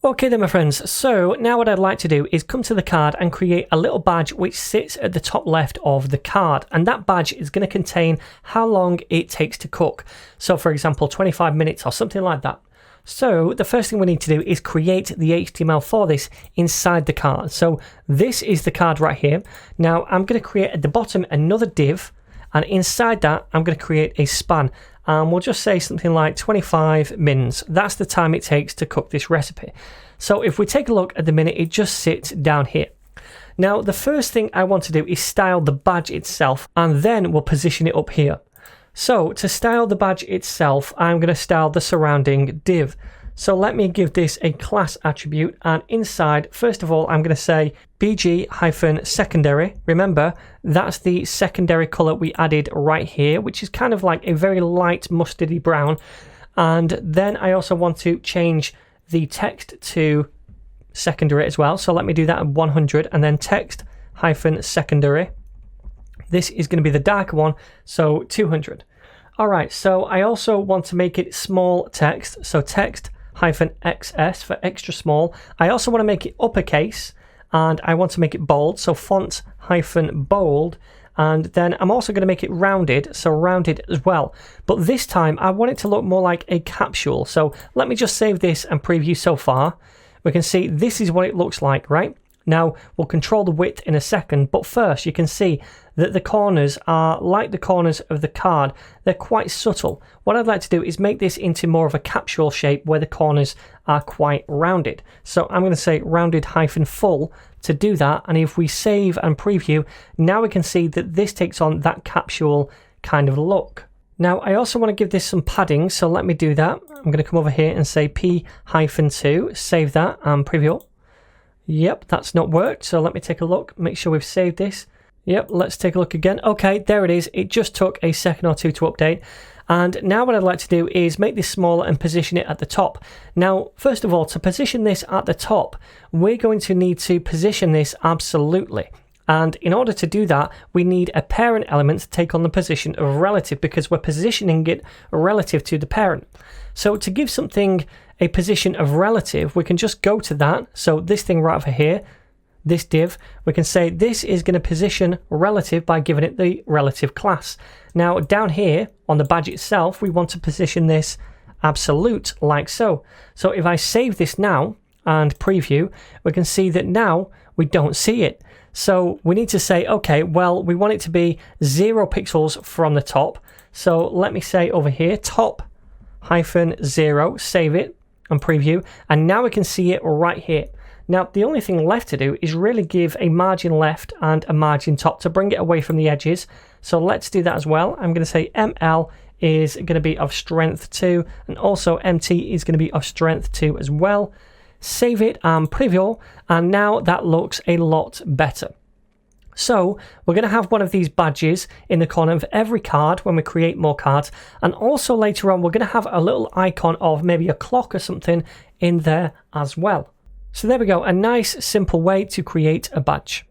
Okay then my friends, so now what I'd like to do is come to the card and create a little badge which sits at the top left of the card, and that badge is going to contain how long it takes to cook. So for example 25 minutes or something like that. So the first thing we need to do is create the HTML for this inside the card. So this is the card right here. Now I'm going to create at the bottom another div, and inside that I'm going to create a span. And we'll just say something like 25 mins. That's the time it takes to cook this recipe. So if we take a look at the minute, it just sits down here. Now the first thing I want to do is style the badge itself, and then we'll position it up here. So to style the badge itself, I'm going to style the surrounding div. So let me give this a class attribute, and inside, first of all, I'm going to say bg-secondary. Remember, that's the secondary color we added right here, which is kind of like a very light mustardy brown. And then I also want to change the text to secondary as well. So let me do that at 100, and then text-secondary. This is going to be the darker one, so 200. All right, so I also want to make it small text, so text-XS for extra small. I also want to make it uppercase, and I want to make it bold, so font-bold. And then I'm also going to make it rounded, so rounded as well. But this time I want it to look more like a capsule. So let me just save this and preview so far. We can see this is what it looks like, right? Now we'll control the width in a second, but first you can see that the corners are like the corners of the card. They're quite subtle. What I'd like to do is make this into more of a capsule shape where the corners are quite rounded. So I'm going to say rounded-full to do that, and if we save and preview, now we can see that this takes on that capsule kind of look. Now I also want to give this some padding, so let me do that. I'm going to come over here and say p-2, save that and preview. Yep, that's not worked, so let me take a look, make sure we've saved this. Yep, let's take a look again. Okay, there it is. It just took a second or two to update. And now what I'd like to do is make this smaller and position it at the top. Now, first of all, to position this at the top, we're going to need to position this absolutely. And in order to do that, we need a parent element to take on the position of relative, because we're positioning it relative to the parent. So to give something a position of relative, we can just go to that. So this thing right over here, this div, we can say this is going to position relative by giving it the relative class. Now down here on the badge itself, we want to position this absolute like so. So if I save this now and preview, we can see that now we don't see it. So we need to say, okay, well, we want it to be 0 pixels from the top. So let me say over here, top-0, save it and preview. And now we can see it right here. Now, the only thing left to do is really give a margin left and a margin top to bring it away from the edges. So let's do that as well. I'm going to say ML is going to be of strength 2, and also MT is going to be of strength 2 as well. Save it and preview, and now that looks a lot better. So we're going to have one of these badges in the corner of every card when we create more cards, and also later on we're going to have a little icon of maybe a clock or something in there as well. So there we go, a nice simple way to create a badge.